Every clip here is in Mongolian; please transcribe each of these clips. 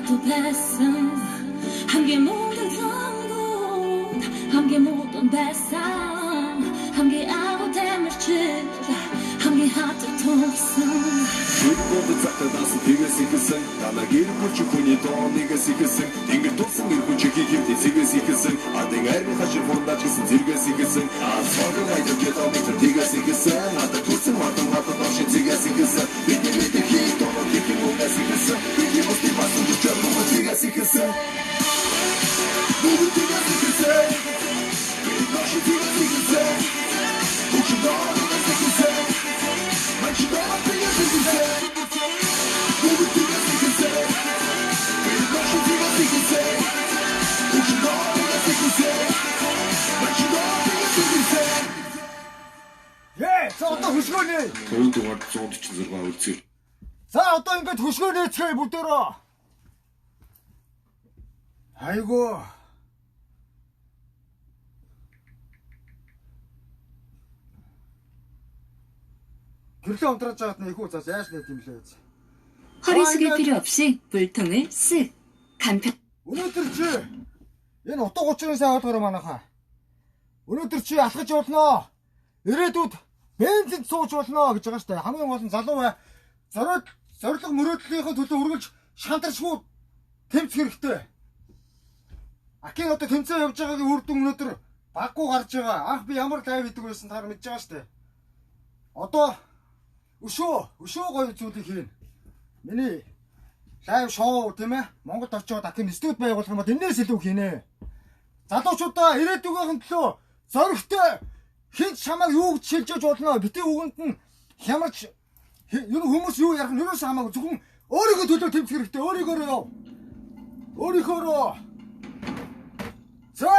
모두 뱃승 함께 모든 성공 함께 모든 배상 함께 아무 대물질 함께 하트 통성 Шипбоды цахтадасан тэгээс ихэсэн танаа гэр бүлч хүний доонигээс ихэсэн тэнгэр тулсан гэр бүлч хийхээ зэгээс ихэсэн адын арийн хашир хурдаж гисэн зэрэгээс ихэсэн асуух айдаг километр тэгээс ихэсэн надад түсэн матан хатад орши зэгээс ихэсэн бидний хий доо гэх юмээс ихэсэн бидний мөсти басан чам муу зэгээс ихэсэн бүгд тэгээс ихэсэн бид наш зэгээс ихэсэн бүгд доонигээс ихэсэн мач доонигээс ихэсэн За одоо хөшгөөнэ. Төвд дугаар 146 үлцээ. За одоо ингээд хөшгөөнээцгээ бүгдээрөө. Айгуу. гэрлээ унтраж байгаад нэ ихүү заас яаж нэт юм лээ. 허리 숙일 필요 없이 물통을 쓱 간편 Өнөөдөр чи энэ утга учирын сайн ойлгороо манайхаа. Өнөөдөр чи алхаж болно. Ирээдүйд бензинд сууж болно гэж байгаа штэ. Хамгийн гол нь залуу бай. Зорилго мөрөөдлийнхөө төлөө үргэлж шантаршгүй тэмцэх хэрэгтэй. Акин одоо тэмцээ явж байгаагийн үр дүн өнөөдөр баггүй гарч байгаа. Анх би ямар лайв хийдэг байсан таар мэдж байгаа штэ. Одоо өшөө гоё зүйлийг хийн. Миний лайв шоу тийм ээ. Монголд очиод Акин студ байгуулах юм бол энэс илүү хийнэ. Залуучуудаа ирээдүгийнхэн төлөө зоригтой хинч чамайг юу гэж шилжиж болно. Битээ үгэнд нь хямарч ер нь хүмүүс юу ярих нь юунаас хамаагүй зөвхөн өөрийгөө төлөө тэмцэх хэрэгтэй. Өөрийнхөө за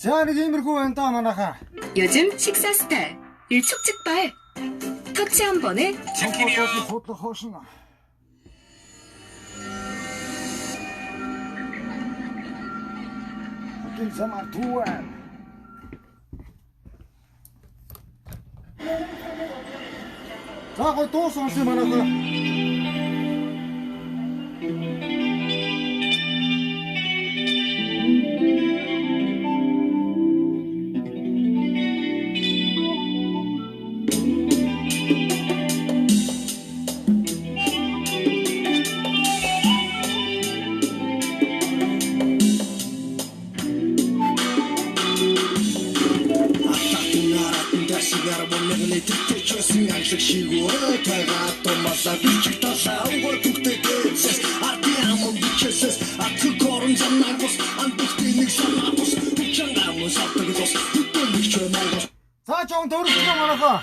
За нэг иймэрхүү байна да манайхаа. 요즘 식사 스타일 일촉즉발. 터치 한 번에 Судлах хоошно. Гин замар туан. За гой дуу сонсон манайхаа. За жон дөрөвдөө манайхаа.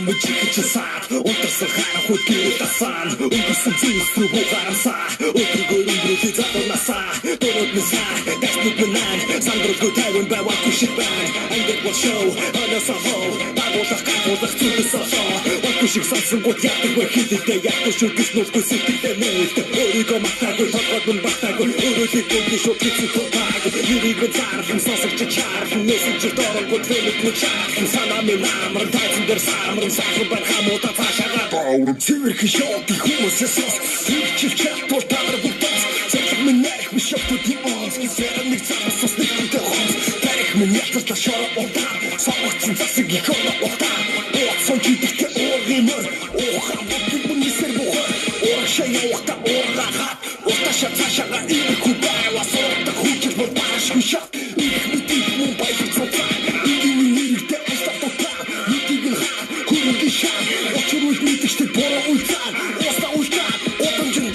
мужик часат Унтарсан харахуй гэрэл тасан Өнгөрсөн зүйлс рүү бугарамсаа Өдрөгөө өнгөрүүлээ задуунасаа Дөрөд нисаа Дэснүүд минан Сандралгүй тайван байваагүй шиг байна Ангер бол шоу Ханасаа хоо Дагуулах гагуулах зүйлс олоо Ваагүй шиг сансан гот яадаг бай хилдээ Яагүй шүү гэж нуулгүй сэтгэлдээ нээлт Өөрийгөө матаагүй толгойд нь батаагүй Өөрөлийг гүнgi шууд хийсэн тултаагүй Нэрийг нь зархан сонсогч чаархан Нээсэн чир дороггүй тэлэг муу чаархан Санаа минь амран тайцан дээр самран Сахар бар хамуута цаашаага Баурам цэвэрхэн шоотын хүмүүсээс ос Сэрчил чат бол тавар бүгдээс Цэглэг минь нэрх ми шоотын онс Гисэрэн нэг цамас ус нэг түнтэй хонс Тарих минь ялталта шора уртаа Савгцсан засаг икона уртаа Оотсон чидэртэй уургинөр Уухаа бутын бүнисэр бухар Уурагшаа явахта уургаахат Урташа цаашаага ирэх хүү байва Сурахта хүчил бол барашгүй шат Ирэх мэдих мөн баяр цуцаа Ингinin нэрэгтэй астав тутаа Мэдиг нь хаа хөрөнгө шаа Очир үл мэдэгчтэй бороо үлцаа Оста үлцаа Отамжин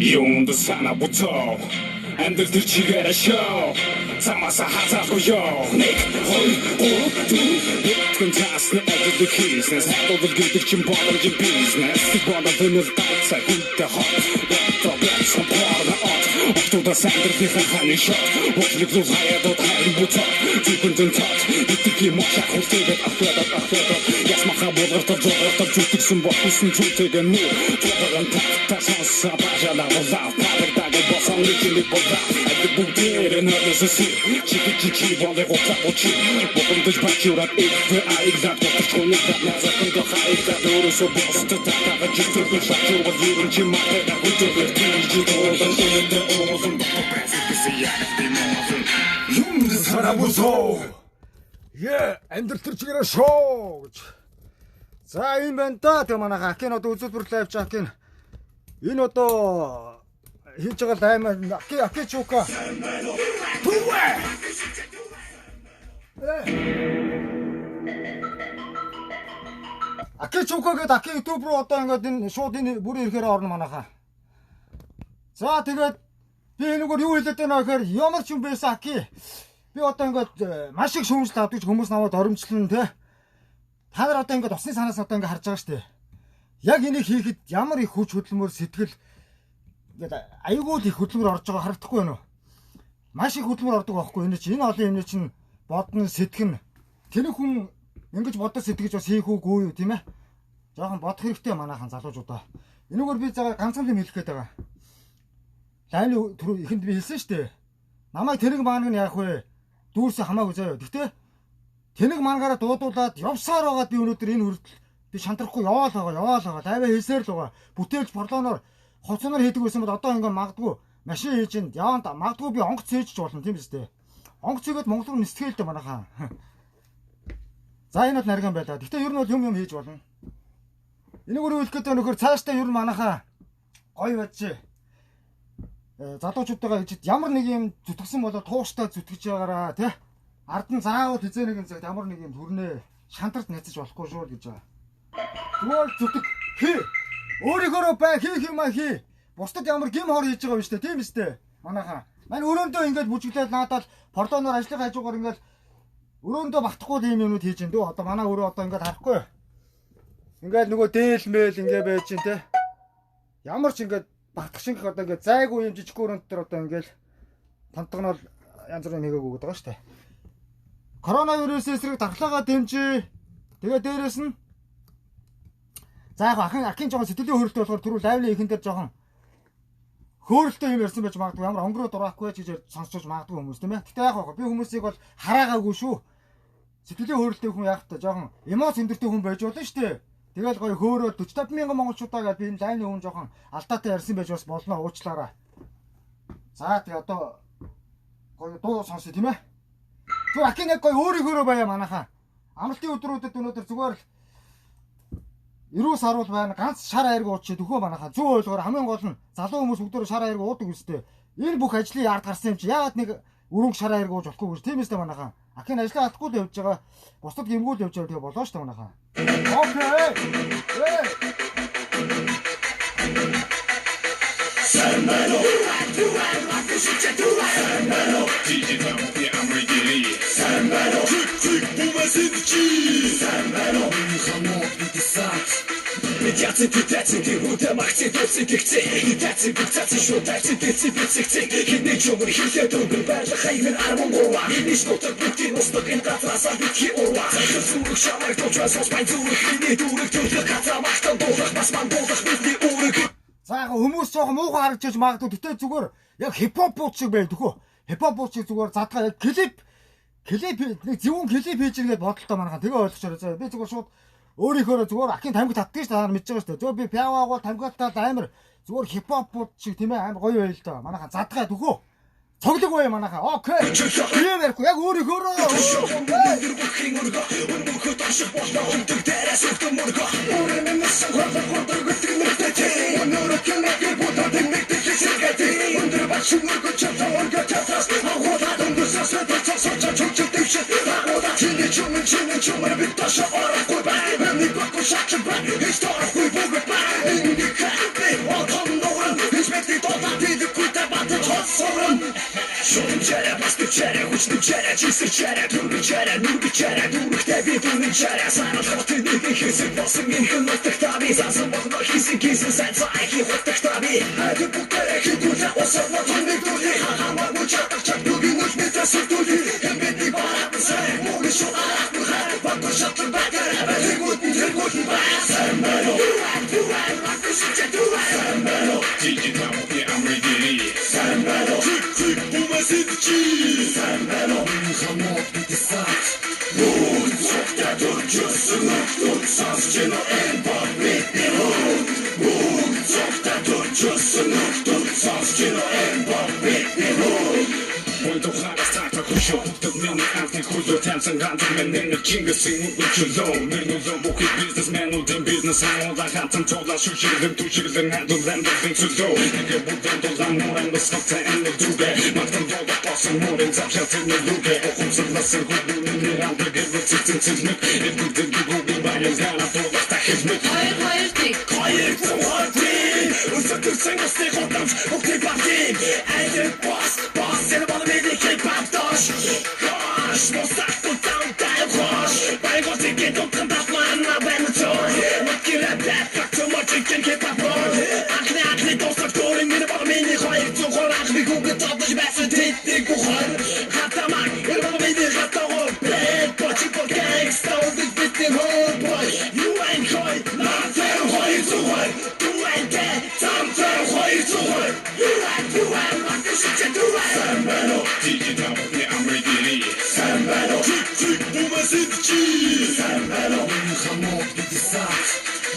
Юунд санаа буцаа Амьдрал тэр чигээр шоу Самаса хазаагүй ёо Нэг, хоёр, гурав, дөрөв Яткын тасны ажил хийснес Хадвал гэдэг чинь боломжийн бизнес Бодол өнөр тайцаа хүнтэй хот Бото бэцсэн порно от Октоудаа сандралынхаа ханы шот Очлыг луз хаяадууд хайрын буцаа Зүгүндэн тот Итики мошак хултэйгээд ахвэдат Ясмаха болгортор жогортор зүтгэсэн бохусэн зүтэйгээ нүү Жогорон тахта сонса бажала болав Павэрдагээ босон личиник болав Ади бүгдээр нэрнэсэси Чики болыг утсаучи Богомдож бачурат ихвэ аигдат Готочконы гадназакын доха аигдат Өрөсө босты татага житүргү шачургал Юрын чи матайда хүтүгэр Тинжи доолдан өнөндө оозын Бото бэцэкэси ягти моозын Юмд сарабусоо Амьдрал тэр чигээр шоу гэж За юм байна да тэг манайха Акин одоо үзүүлбэр лайв чакин Энэ одоо хийж байгаа лаймаа Аки чука Аки чука гэдэг Аки YouTube руу одоо ингээд энэ шууд энэ бүрийн ихээр орно манайха За тэгээд би энэгээр юу хэлээд байна гэхээр ямар ч юм байсан Аки Би одоо ингээд маш их шүүмжлэл авдаг хүмүүс намайг оромжлон те. Та нар одоо ингээд усны санаас одоо ингээд харж байгаа шүү дээ. Яг энийг хийхэд ямар их хүч хөдөлмөр сэтгэл ингээд аюул их хөдөлмөр орж байгаа харагдахгүй байна уу? Маш их хөдөлмөр ордог байхгүй энэ чинь энэ олон юм чинь бодно сэтгэн. Тэр хүн ингэж бодож сэтгэж бас хийх үгүй юу тийм ээ? Жохон бодох хэрэгтэй манайхан залуучуудаа. Энэгээр би заа ганцхан юм хэлэх гээд байгаа. Лайны түрүү ихэнд би хэлсэн шүү дээ. Намайг тэрэг маанг нь яах вэ? Дүүрсэ хамаагүй заяа. Гэтэ тэнэг мангаараа дуудуулаад явсаар байгаа би өнөөдөр энэ хүртэл би шантрахгүй яваал байгаа. Тайваа хийсээр л байгаа. Бүтээлч борлооноор хоцноор хийдэг байсан бол одоо ингээд магадгүй машин хийж ин яванд магадгүй би онгоц цээжч болно тийм биз дээ. Онгоц цээгээд Монгол руу нисгээлдэ манайхаа. За энэ бол нарган байлаа. Гэтэ ер нь бол юм хийж болно. Энэгээр хэлэх гэдэг нөхөр цаашдаа ер нь манайхаа гоё бач. Залуучуудтайгаа гэж ямар нэг юм зүтгэсэн болоо тууштай зүтгэж байгаараа тий. Ард нь заавал хизээ нэгэн цагт ямар нэг юм төрнөө шантарт найцаж болохгүй шүү гэж байгаа. Зүгээр зүтг хий. Өөрийнхөө бай хийх юм хий. Бусдад ямар гим хор хийж байгаа юм штэ тийм үстэй. Манайхаа. Мань өрөөндөө ингэж бүжиглээд наадаад пордоноор ажлын хажуугаар ингэж өрөөндөө багтахгүй юм юмнууд хийж ин дөө. Одоо манай өрөө одоо ингэж харахгүй. Ингээд нөгөө дээл мэйл ингэ байж ин тий. Ямар ч ингэж багтах шиг одоо ингээд зайгүй юм жижиг өрөөнд төр одоо ингээд тантагнаар янз бүрийн нэгээг өгöd байгаа шүү дээ. Коронавирус эсрэг дархлаагаа дэмжиж тэгээ дээрэс нь за яг ахин жоохон сэтгэлийн хөрөлт болохоор түрүү лайвны ихэн дээр жоохон хөөрөлтөө юм ярьсан байж магадгүй ямар онгороо дураагүй гэж сонсож магадгүй хүмүүс тийм ээ. Гэтэ яг би хүмүүсийг бол хараагаагүй шүү. Сэтгэлийн хөрөлтөө хүн яг та жоохон эмоц өндөртэй хүн байж болно шүү дээ. Тэгэл гоё хөөрөө 45,000 монголчуудаа гэж би энэ лайны хүн жоохон алдаатай ярьсан байж бас болно уучлаарай. За тэгээ одоо гоё дуу сонсъё тийм ээ. Зүгээр Акин яг гоё өөрийнхөө байя манайхаа. Амралтын өдрүүдэд өнөөдөр зүгээр л эрүү саруул байна. Ганц шар айрг уучид өхөө манайхаа. Зүү ойлгоор хамгийн гол нь залуу хүмүүс бүгдөө шар айрг уудаг үстэй. Энэ бүх ажлын яард гарсан юм чи яагаад нэг өрөнгө шар айрг ууж болохгүй гэж тийм үстэй манайхаа. Акин ажиллаа алдахгүй л явж байгаа. Бусдад гэмгүүл явж байгаа тэгээ болоо шүү дээ манайхаа. Окей. Яцын тэцэн тэрүүдэм ахцын тусыг гихцэн Тэцэн бүцацэн шүү тайцэн тэцэн бицэгцэн Хинэ чумэр хилээд өнгөр байрлах хайгын 13 Ниш нутаг бүгдийн устдаг энэ газраасаа битгий урва Зүрх шамайг товчваа сонсбай зүрх миний дүүрэг төлөх Хацамахтан дуулах бас мандуулах бидний үүрэг За яг хүмүүс жоохон муухай харагдаж магадгүй гэтээ зүгээр яг хипхоп бууч шиг байдаг хөө. Хипхоп бууч шиг зүгээр задгаа яг клип нэг зөвхөн клип хийж иргээд бодолтой манайхан тэгээ ойлгочоор заа. Би зүгээр шууд өөрийнхөө зүгээр ахын тамхи татдаг ш та нар мэдж байгаа шүү дээ. Зөв би пиаваагуул тамхиатаа амар зүгээр хипхоп бууч шиг тийм ээ амар гоё байл л да. Манайхан задгаа дөхөө. Цоглог бай манайха. Окей. Тийм ярихгүй яг өөрийнхөө Шум чаря, басту чаря, хучну чаря, чистый чаря, турби чаря, нурби чаря, дурбих таби, турни чаря, санат хоты нырны хисик, босын минхын ноттых таби, зазым бохно хисик, кисин сайн цайки хоттых таби, айды буктара хитурля, осарма тунник турли, хахамар мучатах чак, дуги нуч метасыр турли, хэмбетни баратын сай, муги шу арахтын хай, бакко шаттын бакара, тэргутн бай, сэмбэно, дуай, лакты шича дуай, сэмбэно, тики таму, я амридири, сэмбэно, тик-тик, Сидчи, Сэмбэно, хамот битисат Мун, цокта дурчусын, нуктун, сансчино, энбо, битнирун Мун, цокта дурчусын, нуктун, сансчино, энбо, битнирун Пойду харастата, хушо, хуктад мини анти, худо, тянцэн, хантэн, менэн, чингэсин, учулон Мэрнулон, бухит, бизнесменудэн, бизнес, амода, хантэн, тола, шуширлэн, туширлэн, хандулэн, бэвэн, цуло Нэгэ будэн, долан, мурэн, бэскофтэ, энэ, дугэ Мактан, вода, пасан, мурэн, запшатэн, не дугэ Охумсэр, ласэр, худун, нэран, бэгэр, цицэн, цэзнэк Эвгүдэн, гүгүгэн, баян, згана, толах, тахэзнэк Хоёр тик. Хоёр тик. Өсөтөрсөн, өсний хотамж, бүхний партийн Айдэр, бос, сэр балы мэдээ, хип-хоп, дош Хош, мостах, тутан, тайм, хош Байгол, тиген, туткан, татлан, набэн, тор Мөткирэ, бэт, фактор, мочикен, хип-хоп, Анхны, достар, дөрэн, минэ балы миний хоёр цухор Анхны, гүгэн, тодож, бэсэн, титник, бухар Хатамак, минэ балы миний хатагор Бэт, бочик, бол, гэнгста, үлдэл, битний, хөр, бой You ain't хой, нафэр, хоёр цухор Du ain't dead, тамфэр, хоёр цухор You ain't, лакты шичэ, дуай Сэмбэно, тики таму, не амридири Сэмбэно, тик-тик, бумасидчи Сэмбэно, хамот, битисат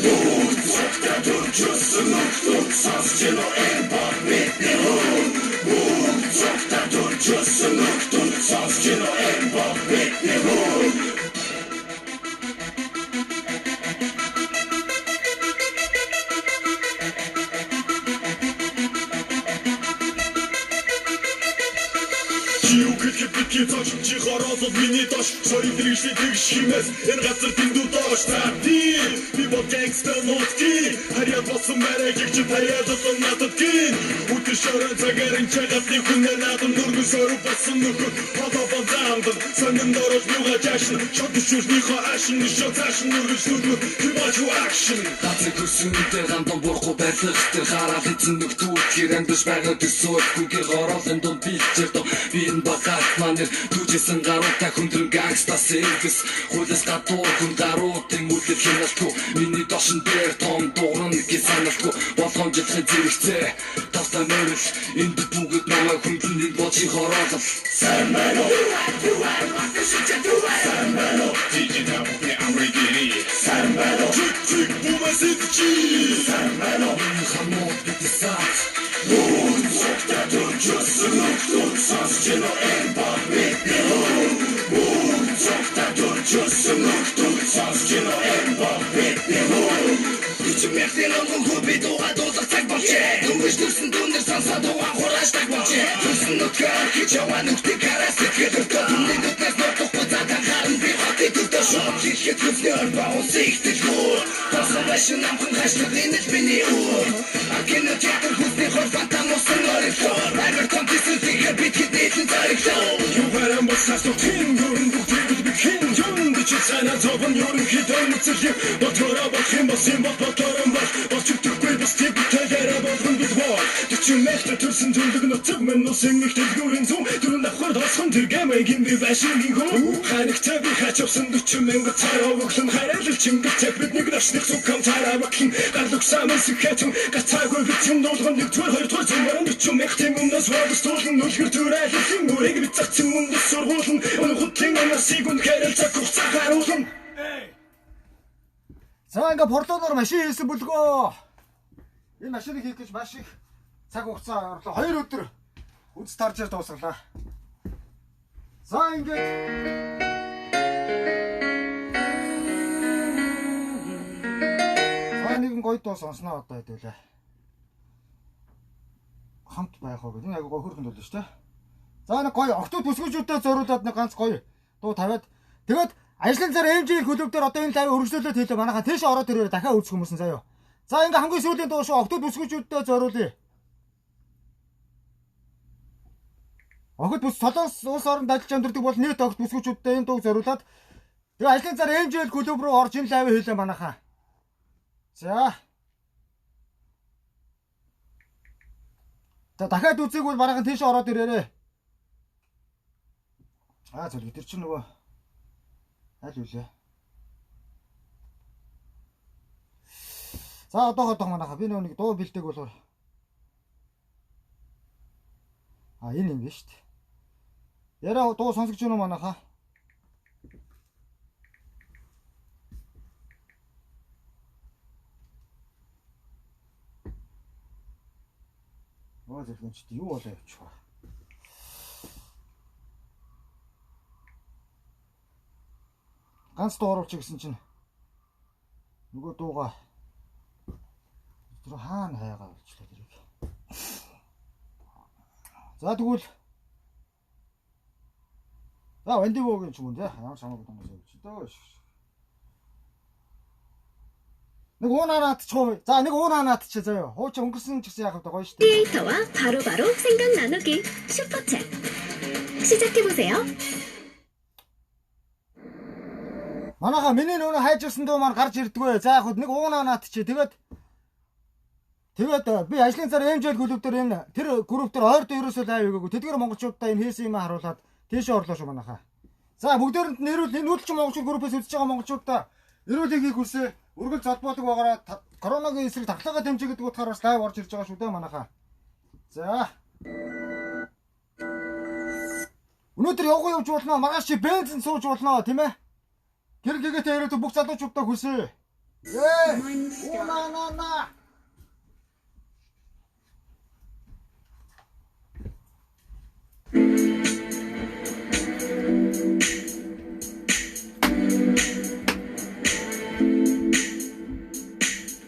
Мун, цокта, дурчусын, нуктун, сансчино, энбо, битнирун Мун, цокта, дурчусын, нуктун, сансчино, энбо, битнирун Хиппики точ, чи хоросод миний тош Сори дришли тэгш химэс, энэ газар тэндүү доош Тапти, би бол гэнгста нотки Харьяд болсон мэрэгик чи харьяд болсон надад гин Үтэн шорон цагарын чагасны хүнээр надад нүргэн сору болсон нөхөр Холоо замдан, сонин дорож нуга жашин Шот düşүрнийхөө ашин, шот цаашин нүргэж нүргэн Хибачу акшин Гацэг хөрсөн үдээр гамдан бурху байрлах Тэр хараад эцэн нөхтүүд Хэр амьдаш байгаа төсөө Гүгэр гороолын дунд бэлчэр дом Би энэ багат манер Түжсэн гаруутай хүндрэн гангста сервис Хуулиас гадуур хүн гаруудын үлдэл хяналтгүй Миний дошин дээр том дууран гэж саналтгүй Болгоомжлохын зэрэгцээ Тавтай мөрөл Энд бүгд намайг хүндлэн бочи хороолол Сэмбэно Лакты шичэ дуай Сэмбэно Тики таму не амридири Сэмбэно Тик-тик бумасидчи Сэмбэно хамот битисат Мун, цокта, дурчусын, нуктун, сансчино, энбо, битнирун Мун, цокта, дурчусын, нуктун, сансчино, энбо, битнирун Бичим мэрхний лонгон хүби дуга дуулах цаг болчээ Дүнгэж дүрсэн дүнэр сансаа дуга хураштаг болчээ Дүрсэн нүтгэр хич яваа нүхтийг хараа сэтгэл өртөө Дүнний нүтнээс нотохгүй задан харан би хотыг өртөө Шоп хийхэд хүснээр баун сихтэл хөр Тосон байшин амхан хашлаг инэж миний үр Акино театр хүсний хор фантан усан орихлоор Амар контисэл тихэр бит хитнэйсэн зарихлоо Юу харам басаас тохтын өрн бүгдийг бихин Юм бичил санаа зовон ерөнхийдөө нүцэл Ботора бах юм бас юм бот боторон бас мэхтэй төрсөн төлөг нутаг мэн усын их дэлгүүрийн зүм түрэн давхар тосхон тэр гэмэгийн би байшингийн хүн ханигтай би хачвсан 40,000 цараа өглөн хайрлал чингэл бидний дашных зүгхэм цараа багын гарлуксаа мэсхэчэн гацаагүй битэн дуулган 1-2 цумран 40,000 тийм өмнөөс вадстуулан нүлгэр төрөөлсөн нүрийг би цацсан өмнөс сургуулн өнхөтлэн анасыг үн хайрлцаг хуцаа харуулсан. За ингээ порлоноор машин хийсэн бүлгөө. Энэ машиныг хийх гэж маш их цаг хугацаа орлоо. 2 өдөр үз таржаар дуусгалаа. За ингээд нэгэн гоё дуу сонсноо одоо хэдүүлээ. Хамт байх уу гэдэг. Энэ агай гоё хөрхөнд болно шүү дээ. За нэг гоё октод бүсгүүчүүдэд зориулаад нэг ганц гоё дуу тавиад тэгээд ажлын цаар ээлжийн клуб дээр одоо энэ лайв өргөжлүүлээд хэлээ. Манайха тийш ороод ирээ дахиад үзэх хүмүүс нь заяа. За ингээ хамгийн сүүлийн дуу шүү. Октод бүсгүүчүүдэд зориулъя. Октод бүс солонгос улс оронд ажиллаж амьдардаг бол нийт октод бүсгүүчүүдэд энэ дууг зориулаад тэгээд ажлын цаар ээлжийн клуб руу орж энэ лайв хэлээ манайха. За дахиад үзээгүй бол бараахан тийш ороод ирээрээ. Зөв тэр чинь нөгөө аль үлээ. За одоогоо манайха би нэг дуу бэлдэг болохоор энэ юм биш үү? Яраа дуу сонсож байна уу манайха? Зөвхөн ч юу болоо явчихва. Ганц дуу оруулчих гэсэн чинь нөгөө дууга тэр хаана хайгаа болчихлоо тэрийг. За тэгвэл за Вандивогийн ч юм уу те ямар самаагүй юм шиг дөө. Нэг уунаанаат ч уу. За нэг уунаанаат ч заяа. Хууч өнгөрсөн ч гэсэн яах вэ гоё шүү дээ. 데이터와 바로바로 생각 나누기 슈퍼챗 시작해보세요. Манайха миний нөгөө хайжсан дуу маань гарч ирдггүй. За яг нэг уунаанаат ч тэгээд би ажлын цаар MJ клуб дээр энэ тэр групп дээр ойртой ерөөсөө лайв өгөөгүй. Тэдгээр монголчуудаа энэ хийсэн юм харуулад тийшээ орлоо шүү манайха. За бүгдээрэнд нэрүүл энэ үйлчлэн монголчууд группээс үзэж байгаа монголчуудаа эрүүлийг хийх хүсээ үргэлж зодбоодог байгаараа коронавигийн эсрэг тахлагаа дэмжих гэдэг утгаараас лайв орж ирж байгаа шүү дээ манайха. За. Өнөөдөр явган явж болно. Маргааш чи бензин сууж болно тийм ээ. Гэр гэгээтэй ирээд бүх залуучуудаа хүсээ. Уунаа.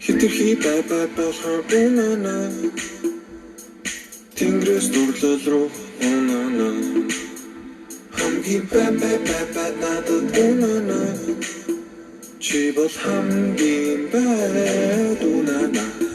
Хитрхи бай болохоор унаана Тэнгэрээс дурлал руу унаана Хамгийн бай надад унаана Чи бол хамгийн бай унаана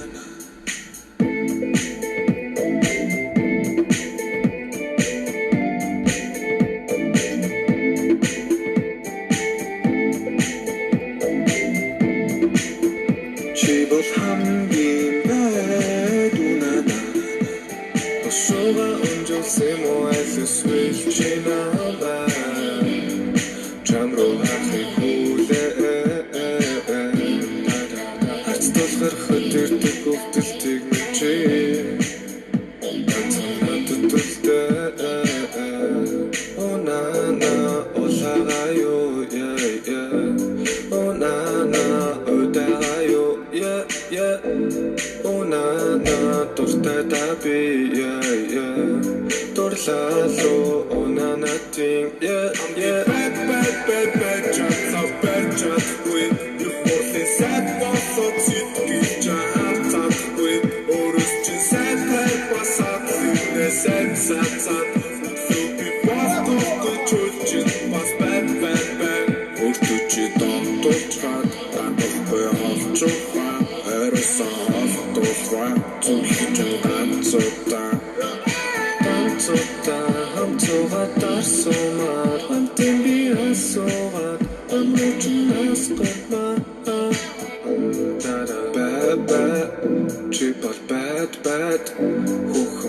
Bad, bad, triple bad, bad.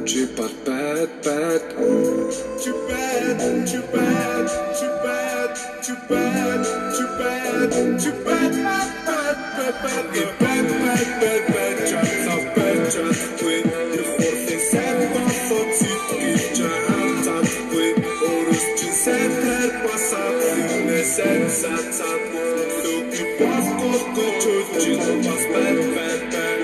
Чи бат bad bad Too bad, too bad, too bad, too bad, too bad, too bad, bad, bad, bad, bad, bad, bad, bad, just a bad, just quit. The whole thing sad, but so cheap, just quit. Orust sad, sad, but sad, sad, sad, look, you pass, go, just was bad, bad, bad.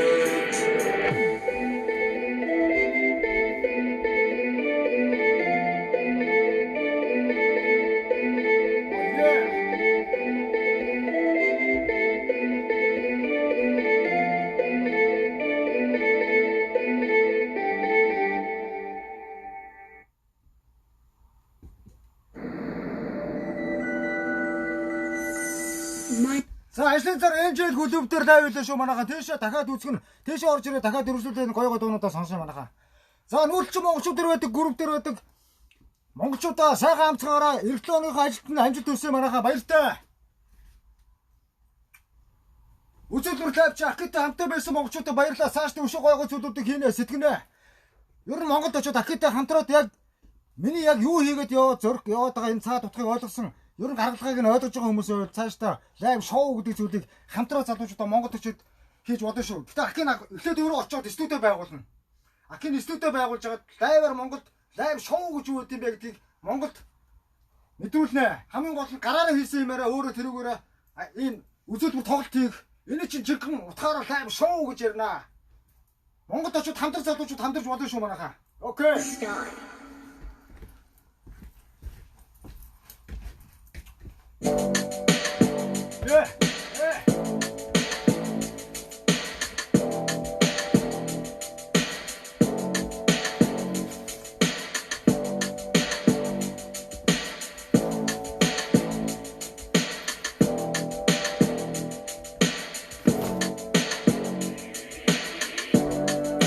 За ажлын цар Angel клубтэр дайвлаа шүү манайха. Тийшээ дахиад үзэх нь тийшээ орж ирээ дахиад өрсөлдөөн гой гой дуунуудаа сонсоо манайха. За нүүлч монголчууд төр байдаг, групп төр байдаг. Монголчуудаа сайхан амцгаараа эргэлтээ оныхоо ажилд нь амжилт хүсье манайха. Баяртай. Үзүүлбэр тавьж Акитай хамтаа байсан монголчуудаа баярлалаа. Цааш нь өшөө гой гой зүйлүүдийг хийнэ, сэтгэнэ. Ер нь Монголд очиод Акитай хамтраад яг миний яг юу хийгээд зөрөх яваад байгаа энэ цаа тутахыг ойлгосон. Ер нь гаргалгааг нь ойлгож байгаа хүмүүс бол цаашдаа лайв шоу гэдэг зүйлийг хамтраа залуучуудаа Монголд очиод хийж бодно шүү. Гэтэ Акин эхлээд өөрөө очиод студио байгуулна. Акин студио байгуулж хагаад лайваар Монголд лайв шоу гэж юу гэдэг юм бэ гэдгийг Монголд мэдрүүлнэ. Хамгийн гол нь гараараа хийсэн юмараа өөрөө тэрүүгээрээ энэ үзүүлбэр тоглолт хийх. Энэ чинь жигхэн утгаараа лайв шоу гэж ярина. Монголд очиод хамтран залуучууд хамтарч болно шүү манайха. Окей. Yeah.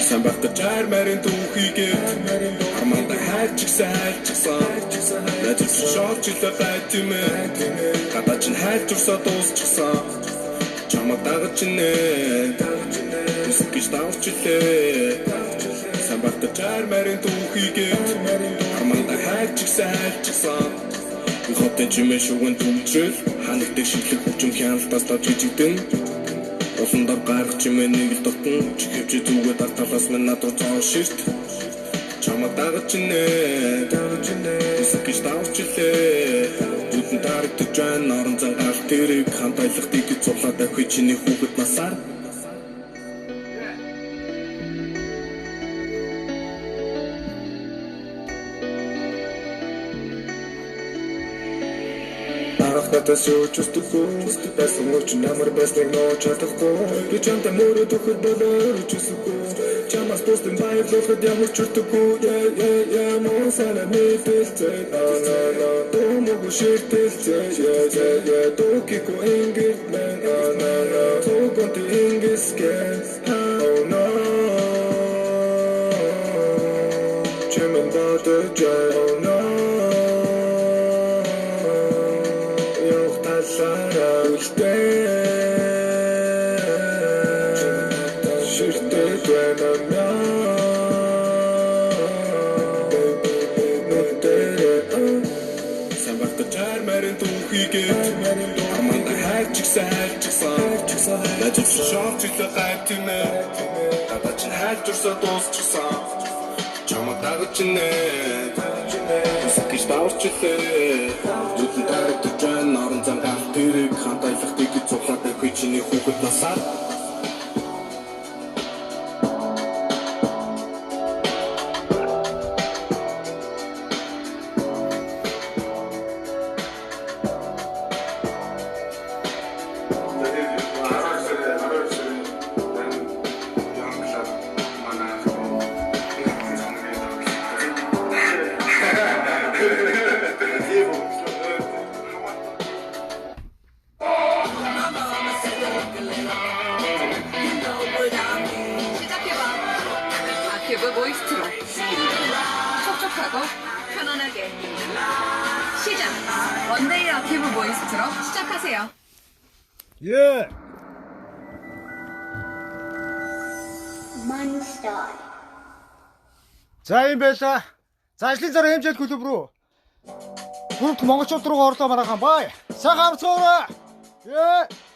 Самбарт чар марин түүхийгээ арманда хайрчсан Надад шоолч илээ гайтимэ гадаач нь хайрчурсаа дуусчихсан чамаг дагаж нэ гэж давч илээ Самбарт чар марин түүхийгээ арманда хайрчсан хотын чимээ шуган дүмчрэл ханагтай шиглэг хүчм хяналтаас дож жижигдэн Уландор гарах чимээ нэг л дотн чихвч зүгээд арталаас минь надад цоо ширт чамаг дагаж нэ гэж давч илээ бүдэн тарагдж байна орон зан гал тэрийг хамтайлах дэг цуглаад авах чиний хүүхэд насаар Надад шүүчстэггүй байсан мөч намар байсныг нууч чадахгүй би чамтай мөрөд өгөх болоор үчсэхгүй чамаас тусдан баярлахад ямар ч утгагүй яа мөн санаа мэдэлцээ томог ширтэлцээ токико ингит мен токонт ингискэн oh no чимэн бадэжээ oh no Арманда хайрчсан Надад шоолч илээ гайтимэ гадаач нь хайрчурсаа дуусчихсан чамаг дагаж нэ гэж давч илээ бүдэн тарагдж байна орон зан гал тэрийг хамтайлах дэг цуглаад авах чиний хүүхэд насаар 아키브 보이스트로 촉촉하고 편안하게 시작! 원데이 아키브 보이스트로 시작하세요. 예. За юм байла. За ажлын зар хэмжээл клуб рүү. Бүгд монголчууд руу орлоо мараахан бай. Сайхан амцгаараа. Ээ.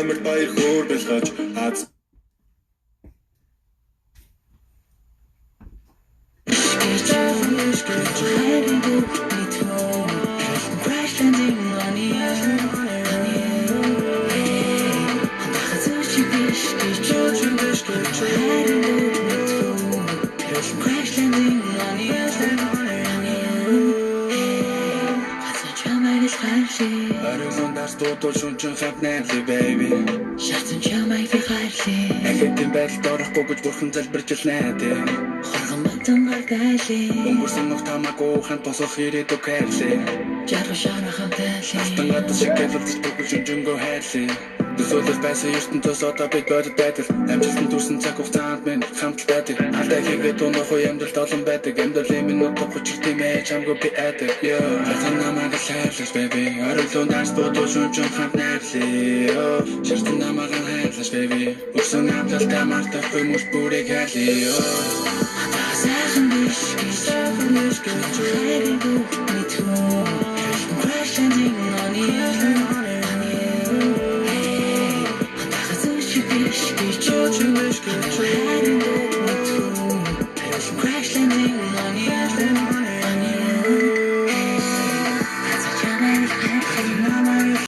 Хамар баяр хөөр бэлгаж аз Тутул шүнчин хатнайли baby Шатсан чамайг би хайрлаа Ахэтэн байдалд орохгүй гэж бурхан залбирч л найдаа Хоргон батан гаргаалаа Өнгөрсөн нөх тамаагүй хамт босох ирээдүг хайрлаа Жаргал шарах хамтаалаа Алтангад шиг гэлэлцэж бүгд шүнжэнгөө хайрлаа Төсөөлөл байсан ертөнцөөс одоо бид бодит байдал Амжилтанд хүрсэн цаг хугацаанд минь хамт байдаг Алдаа хийгээд унах уу амьдралд олон байдаг Амьдралын минут тогч тиймээ чамгүй би айдаг Хатан намайг хайрлаж baby Оролцоон даас дуудуу шүнжэн хамт найрлаа Ширтэн намайг хайрлаж baby Өгсөн амжилтаа мартахгүй мөс бүрийг хайрлаа Сайхан биш гэж хайрыг мэдхүү Crashing on you Хатахаас шиг биш гэж чөчмөш гэж хайрыг